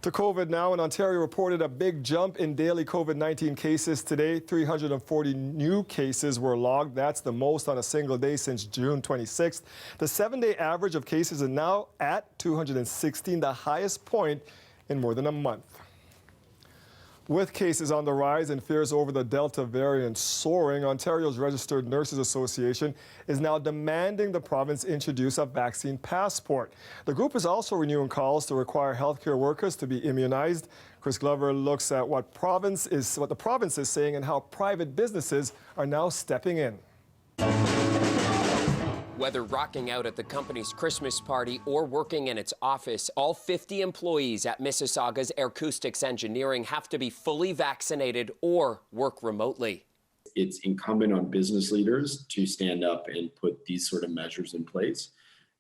To COVID now, and Ontario reported a big jump in daily COVID-19 cases today. 340 new cases were logged. That's the most on a single day since June 26th. The 7-day average of cases is now at 216, the highest point in more than a month. With cases on the rise and fears over the Delta variant soaring, Ontario's Registered Nurses Association is now demanding the province introduce a vaccine passport. The group is also renewing calls to require healthcare workers to be immunized. Chris Glover looks at what the province is saying and how private businesses are now stepping in. Whether rocking out at the company's Christmas party or working in its office, all 50 employees at Mississauga's Acoustics Engineering have to be fully vaccinated or work remotely. It's incumbent on business leaders to stand up and put these sort of measures in place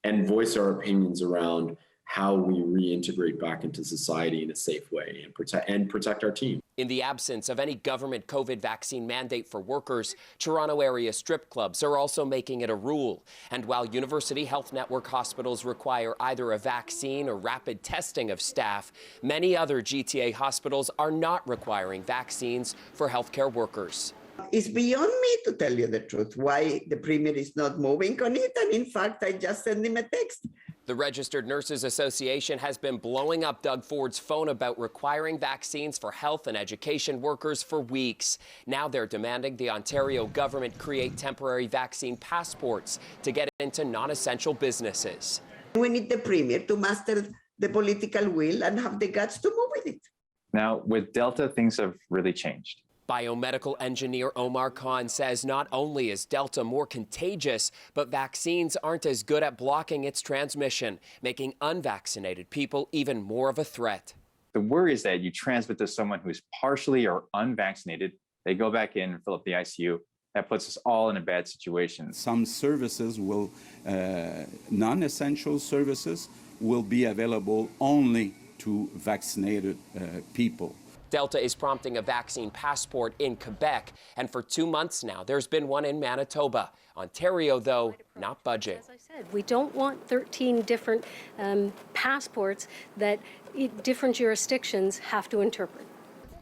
and voice our opinions around how we reintegrate back into society in a safe way and protect our team. In the absence of any government COVID vaccine mandate for workers, Toronto area strip clubs are also making it a rule. And while University Health Network hospitals require either a vaccine or rapid testing of staff, many other GTA hospitals are not requiring vaccines for healthcare workers. It's beyond me, to tell you the truth, why the Premier is not moving on it. And in fact, I just sent him a text. The Registered Nurses Association has been blowing up Doug Ford's phone about requiring vaccines for health and education workers for weeks. Now they're demanding the Ontario government create temporary vaccine passports to get into non-essential businesses. We need the Premier to master the political will and have the guts to move with it. Now, with Delta, things have really changed. Biomedical engineer Omar Khan says not only is Delta more contagious, but vaccines aren't as good at blocking its transmission, making unvaccinated people even more of a threat. The worry is that you transmit to someone who's partially or unvaccinated, they go back in and fill up the ICU. That puts us all in a bad situation. Some services will, non-essential services will be available only to vaccinated people. Delta is prompting a vaccine passport in Quebec, and for 2 months now, there's been one in Manitoba. Ontario, though, not budging. As I said, we don't want 13 different passports that different jurisdictions have to interpret.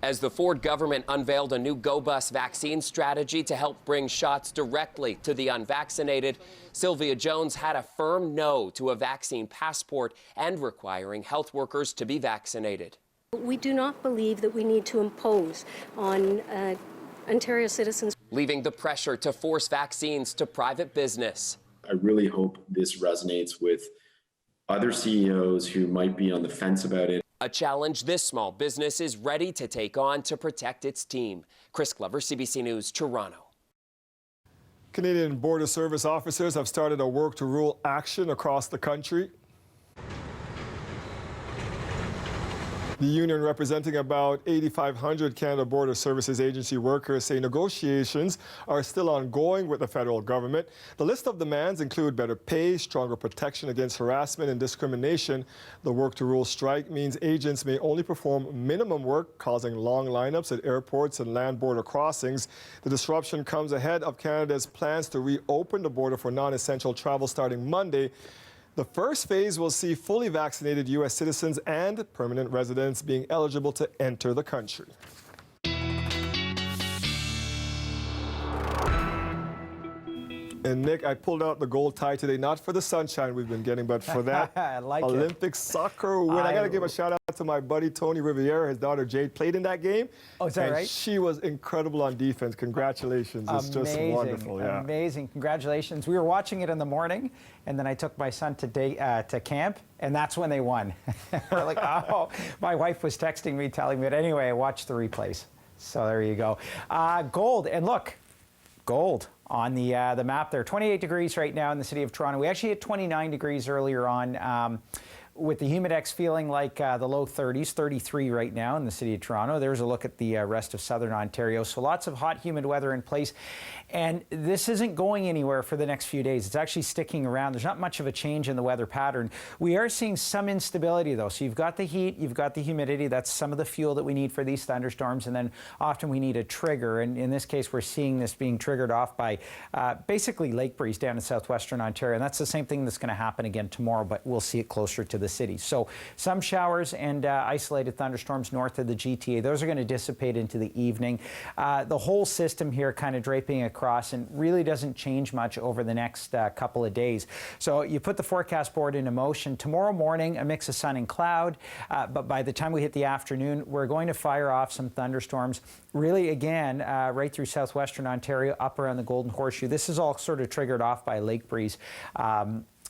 As the Ford government unveiled a new GoBus vaccine strategy to help bring shots directly to the unvaccinated, Sylvia Jones had a firm no to a vaccine passport and requiring health workers to be vaccinated. We do not believe that we need to impose on Ontario citizens. Leaving the pressure to force vaccines to private business. I really hope this resonates with other CEOs who might be on the fence about it. A challenge this small business is ready to take on to protect its team. Chris Glover, CBC News, Toronto. Canadian Border Service officers have started a work-to-rule action across the country. The union, representing about 8,500 Canada Border Services Agency workers, say negotiations are still ongoing with the federal government. The list of demands include better pay, stronger protection against harassment and discrimination. The work-to-rule strike means agents may only perform minimum work, causing long lineups at airports and land border crossings. The disruption comes ahead of Canada's plans to reopen the border for non-essential travel starting Monday. The first phase will see fully vaccinated U.S. citizens and permanent residents being eligible to enter the country. And Nick, I pulled out the gold tie today, not for the sunshine we've been getting, but for that Olympic soccer win. I got to give a shout out to my buddy Tony Riviera. His daughter Jade played in that game. Oh, is that right? She was incredible on defense. Congratulations. It's just wonderful. Yeah. Amazing. Congratulations. We were watching it in the morning, and then I took my son to camp, and that's when they won. We're like, oh, my wife was texting me, telling me. But anyway, I watched the replays. So there you go. Gold. And look, gold on the map there. 28 degrees right now in the city of Toronto. We actually hit 29 degrees earlier on with the humidex feeling like the low 30s, 33 right now in the city of Toronto. There's a look at the rest of southern Ontario. So lots of hot, humid weather in place. And this isn't going anywhere for the next few days. It's actually sticking around. There's not much of a change in the weather pattern. We are seeing some instability, though. So you've got the heat, you've got the humidity. That's some of the fuel that we need for these thunderstorms. And then often we need a trigger. And in this case, we're seeing this being triggered off by basically lake breeze down in southwestern Ontario. And that's the same thing that's going to happen again tomorrow, but we'll see it closer to the the city. So some showers and isolated thunderstorms north of the GTA. Those are going to dissipate into the evening. The whole system here kind of draping across and really doesn't change much over the next couple of days. So you put the forecast board into motion. Tomorrow morning, a mix of sun and cloud, but by the time we hit the afternoon, we're going to fire off some thunderstorms. Really, again, right through southwestern Ontario, up around the Golden Horseshoe. This is all sort of triggered off by lake breeze.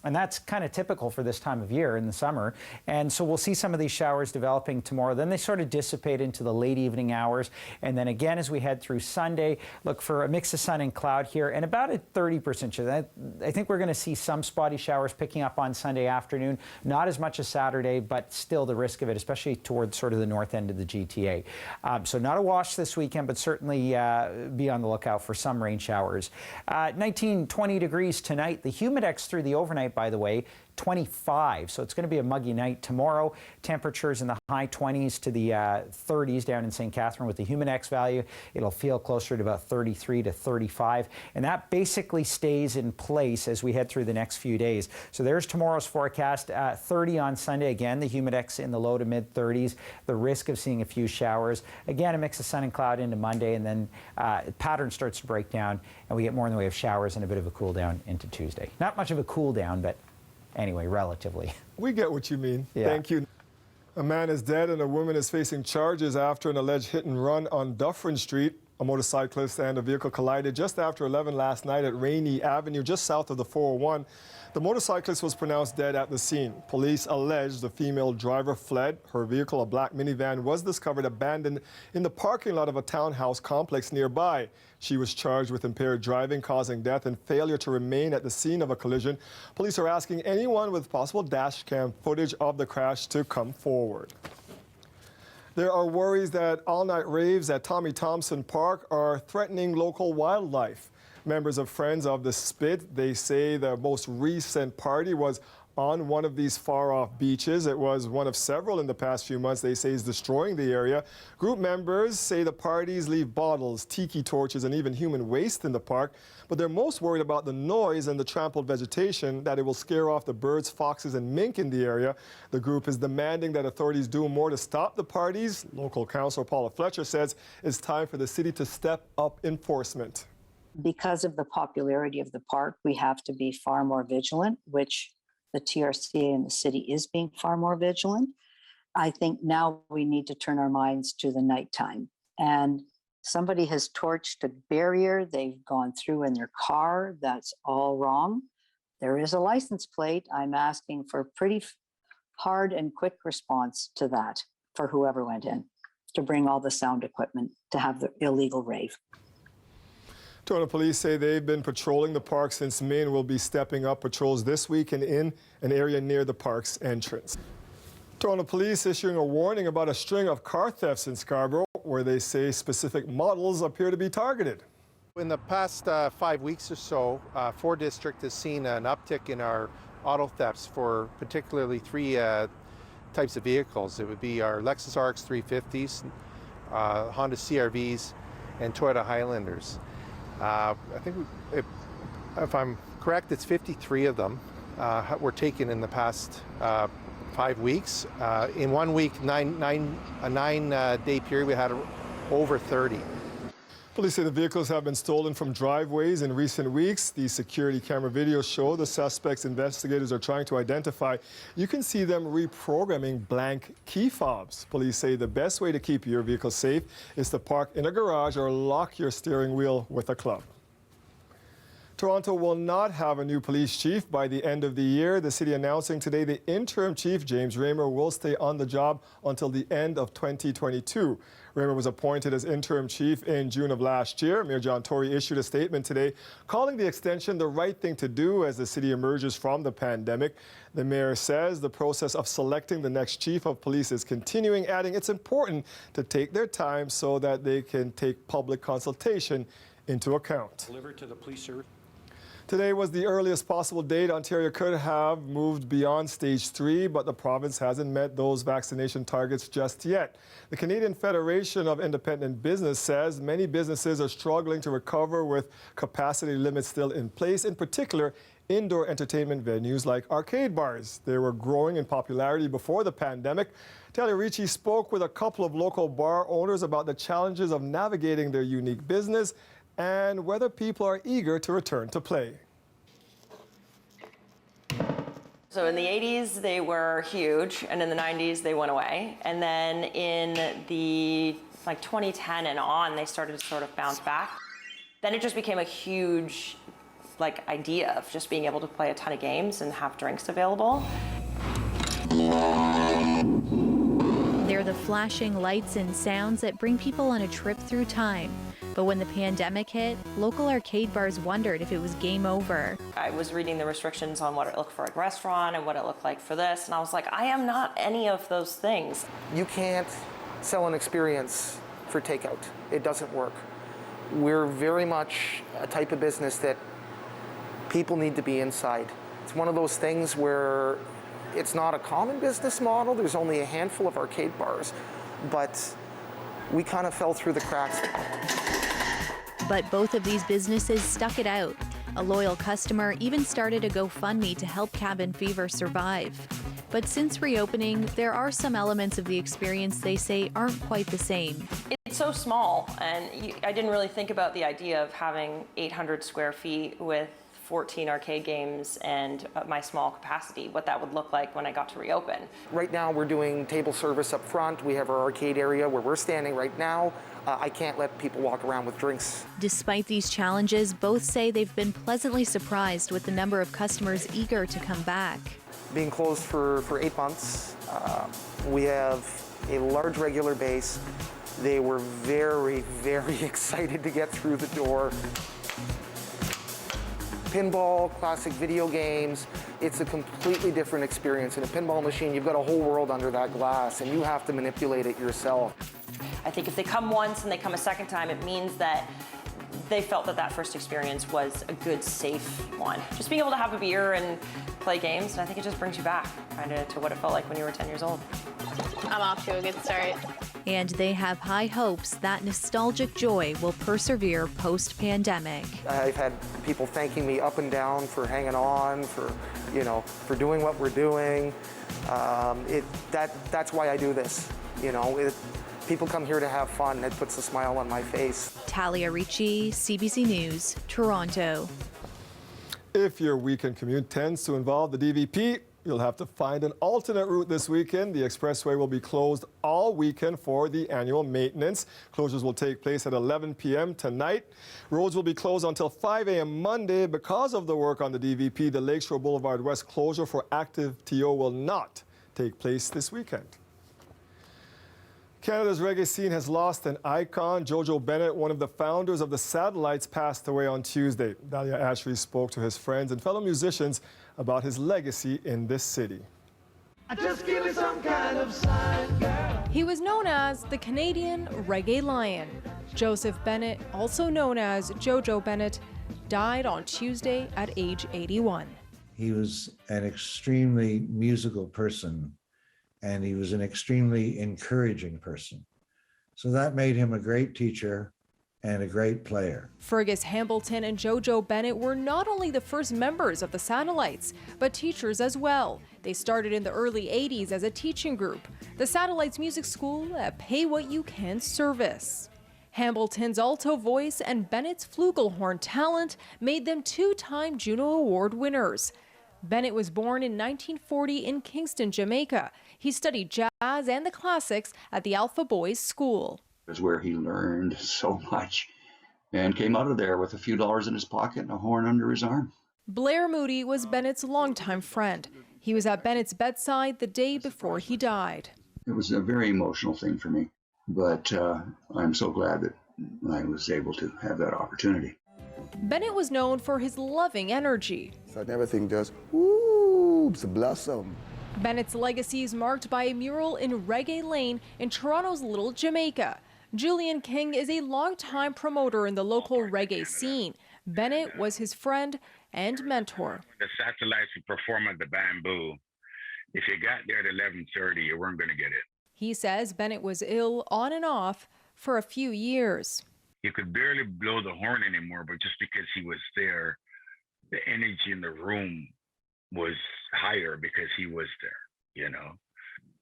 And that's kind of typical for this time of year in the summer. And so we'll see some of these showers developing tomorrow. Then they sort of dissipate into the late evening hours. And then again, as we head through Sunday, look for a mix of sun and cloud here and about a 30% chance. I think we're going to see some spotty showers picking up on Sunday afternoon. Not as much as Saturday, but still the risk of it, especially towards sort of the north end of the GTA. So not a wash this weekend, but certainly be on the lookout for some rain showers. 19, 20 degrees tonight. The humidex through the overnight, by the way, 25. So it's going to be a muggy night tomorrow. Temperatures in the high 20s to the 30s down in St. Catherine with the humidex value. It'll feel closer to about 33 to 35. And that basically stays in place as we head through the next few days. So there's tomorrow's forecast. 30 on Sunday. Again, the humidex in the low to mid 30s. The risk of seeing a few showers. Again, a mix of sun and cloud into Monday. And then pattern starts to break down. And we get more in the way of showers and a bit of a cool down into Tuesday. Not much of a cool down, but anyway, relatively. We get what you mean. Yeah. Thank you. A man is dead and a woman is facing charges after an alleged hit and run on Dufferin Street. A motorcyclist and a vehicle collided just after 11 last night at Rainey Avenue, just south of the 401. The motorcyclist was pronounced dead at the scene. Police allege the female driver fled. Her vehicle, a black minivan, was discovered abandoned in the parking lot of a townhouse complex nearby. She was charged with impaired driving, causing death, and failure to remain at the scene of a collision. Police are asking anyone with possible dash cam footage of the crash to come forward. There are worries that all-night raves at Tommy Thompson Park are threatening local wildlife. Members of Friends of the Spit, they say the most recent party was on one of these far-off beaches. It was one of several in the past few months they say is destroying the area. Group members say the parties leave bottles, tiki torches, and even human waste in the park. But they're most worried about the noise and the trampled vegetation, that it will scare off the birds, foxes, and mink in the area. The group is demanding that authorities do more to stop the parties. Local councillor Paula Fletcher says it's time for the city to step up enforcement. Because of the popularity of the park, we have to be far more vigilant, which the TRCA and the city is being far more vigilant. I think now we need to turn our minds to the nighttime. And somebody has torched a barrier. They've gone through in their car. That's all wrong. There is a license plate. I'm asking for a pretty hard and quick response to that for whoever went in to bring all the sound equipment to have the illegal rave. Toronto police say they've been patrolling the park since May and will be stepping up patrols this week and in an area near the park's entrance. Toronto police issuing a warning about a string of car thefts in Scarborough, where they say specific models appear to be targeted. In the past 5 weeks or so, Ford District has seen an uptick in our auto thefts for particularly three types of vehicles. It would be our Lexus RX 350s, Honda CR-Vs, and Toyota Highlanders. I think, if I'm correct, it's 53 of them were taken in the past 5 weeks. In 1 week, a 9-day period, we had over 30. Police say the vehicles have been stolen from driveways in recent weeks. These security camera videos show the suspects investigators are trying to identify. You can see them reprogramming blank key fobs. Police say the best way to keep your vehicle safe is to park in a garage or lock your steering wheel with a club. Toronto will not have a new police chief by the end of the year. The city announcing today the interim chief, James Raymer, will stay on the job until the end of 2022. Raymer was appointed as interim chief in June of last year. Mayor John Tory issued a statement today calling the extension the right thing to do as the city emerges from the pandemic. The mayor says the process of selecting the next chief of police is continuing, adding it's important to take their time so that they can take public consultation into account. Delivered to the police service. Today was the earliest possible date Ontario could have moved beyond stage 3, but the province hasn't met those vaccination targets just yet. The Canadian Federation of Independent Business says many businesses are struggling to recover with capacity limits still in place, in particular indoor entertainment venues like arcade bars. They were growing in popularity before the pandemic. Talia Ricci spoke with a couple of local bar owners about the challenges of navigating their unique business and whether people are eager to return to play. So in the 80s, they were huge, and in the 90s, they went away. And then in the 2010 and on, they started to sort of bounce back. Then it just became a huge idea of just being able to play a ton of games and have drinks available. They're the flashing lights and sounds that bring people on a trip through time. But when the pandemic hit, local arcade bars wondered if it was game over. I was reading the restrictions on what it looked for a restaurant and what it looked like for this, and I was like, I am not any of those things. You can't sell an experience for takeout. It doesn't work. We're very much a type of business that people need to be inside. It's one of those things where it's not a common business model. There's only a handful of arcade bars, but we kind of fell through the cracks. But both of these businesses stuck it out. A loyal customer even started a GoFundMe to help Cabin Fever survive. But since reopening, there are some elements of the experience they say aren't quite the same. It's so small, and I didn't really think about the idea of having 800 square feet with 14 arcade games and my small capacity, what that would look like when I got to reopen. Right now we're doing table service up front. We have our arcade area where we're standing right now. I can't let people walk around with drinks. Despite these challenges, both say they've been pleasantly surprised with the number of customers eager to come back. Being closed for 8 months, we have a large regular base. They were very, very excited to get through the door. Pinball, classic video games, it's a completely different experience. In a pinball machine, you've got a whole world under that glass, and you have to manipulate it yourself. I think if they come once and they come a second time, it means that they felt that first experience was a good, safe one. Just being able to have a beer and play games, and I think it just brings you back kind of to what it felt like when you were 10 years old. I'm off to a good start. And they have high hopes that nostalgic joy will persevere post-pandemic. I've had people thanking me up and down for hanging on, for doing what we're doing. That's why I do this. People come here to have fun. It puts a smile on my face. Talia Ricci, CBC News, Toronto. If your weekend commute tends to involve the DVP, you'll have to find an alternate route this weekend. The expressway will be closed all weekend for the annual maintenance. Closures will take place at 11 p.m. tonight. Roads will be closed until 5 a.m. Monday. Because of the work on the DVP, the Lakeshore Boulevard West closure for active TO will not take place this weekend. Canada's reggae scene has lost an icon. Jojo Bennett, one of the founders of the Satellites, passed away on Tuesday. Dahlia Ashley spoke to his friends and fellow musicians about his legacy in this city. Just give me some kind of sign, girl. He was known as the Canadian Reggae Lion. Joseph Bennett, also known as Jojo Bennett, died on Tuesday at age 81. He was an extremely musical person, and he was an extremely encouraging person. So that made him a great teacher and a great player. Fergus Hambleton and Jojo Bennett were not only the first members of the Satellites, but teachers as well. They started in the early 80s as a teaching group, the Satellites Music School, a pay-what-you-can service. Hambleton's alto voice and Bennett's flugelhorn talent made them two-time Juno Award winners. Bennett was born in 1940 in Kingston, Jamaica. He studied jazz and the classics at the Alpha Boys School. It was where he learned so much and came out of there with a few dollars in his pocket and a horn under his arm. Blair Moody was Bennett's longtime friend. He was at Bennett's bedside the day before he died. It was a very emotional thing for me, but I'm so glad that I was able to have that opportunity. Bennett was known for his loving energy. So everything just, ooh, it's a blossom. Bennett's legacy is marked by a mural in Reggae Lane in Toronto's Little Jamaica. Julian King is a longtime promoter in the local reggae scene. Bennett was his friend and mentor. The satellites would perform at the Bamboo. If you got there at 11:30, you weren't going to get it. He says Bennett was ill on and off for a few years. He could barely blow the horn anymore, but just because he was there, the energy in the room was higher because he was there,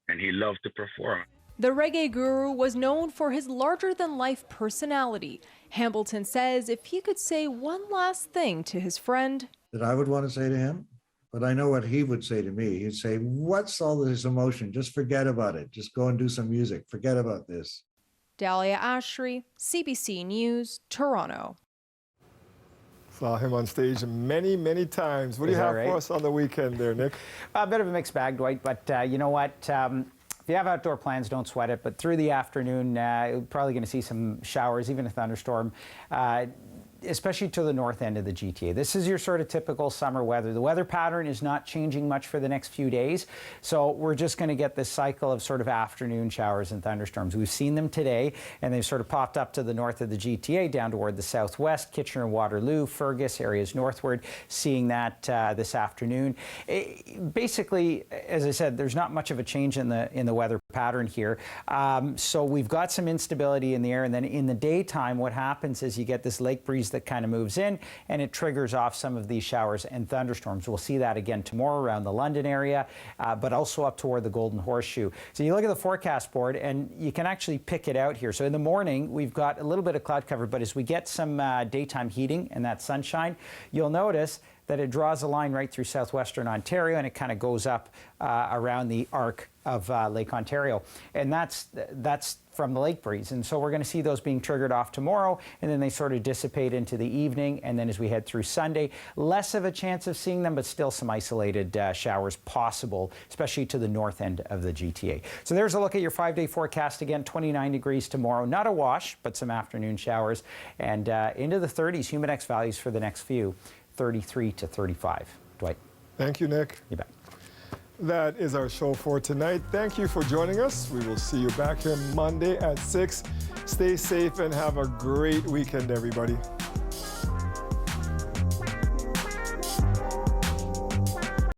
and he loved to perform. The reggae guru was known for his larger-than-life personality. Hambleton says if he could say one last thing to his friend, that I would want to say to him, but I know what he would say to me. He'd say, what's all this emotion? Just forget about it. Just go and do some music. Forget about this. Dahlia Ashry, CBC News, Toronto. Saw him on stage many, many times. What do you have for us on the weekend there, Nick? A bit of a mixed bag, Dwight, but you know what? If you have outdoor plans, don't sweat it. But through the afternoon, you're probably going to see some showers, even a thunderstorm, especially to the north end of the GTA. This is your sort of typical summer weather. The weather pattern is not changing much for the next few days. So we're just going to get this cycle of sort of afternoon showers and thunderstorms. We've seen them today, and they've sort of popped up to the north of the GTA, down toward the southwest, Kitchener, Waterloo, Fergus, areas northward, seeing that this afternoon. Basically, as I said, there's not much of a change in the weather pattern here. So we've got some instability in the air, and then in the daytime, what happens is you get this lake breeze that kind of moves in, and it triggers off some of these showers and thunderstorms. We'll see that again tomorrow around the London area, but also up toward the Golden Horseshoe. So you look at the forecast board, and you can actually pick it out here. So in the morning, we've got a little bit of cloud cover, but as we get some daytime heating and that sunshine, you'll notice that it draws a line right through southwestern Ontario, and it kind of goes up around the arc of Lake Ontario. And that's from the lake breeze. And so we're going to see those being triggered off tomorrow, and then they sort of dissipate into the evening. And then as we head through Sunday, less of a chance of seeing them, but still some isolated showers possible, especially to the north end of the GTA. So there's a look at your 5-day forecast again. 29 degrees tomorrow. Not a wash, but some afternoon showers. And into the 30s, humidex values for the next few. 33 to 35. Dwight. Thank you, Nick. You bet. That is our show for tonight. Thank you for joining us. We will see you back here Monday at 6. Stay safe and have a great weekend, everybody.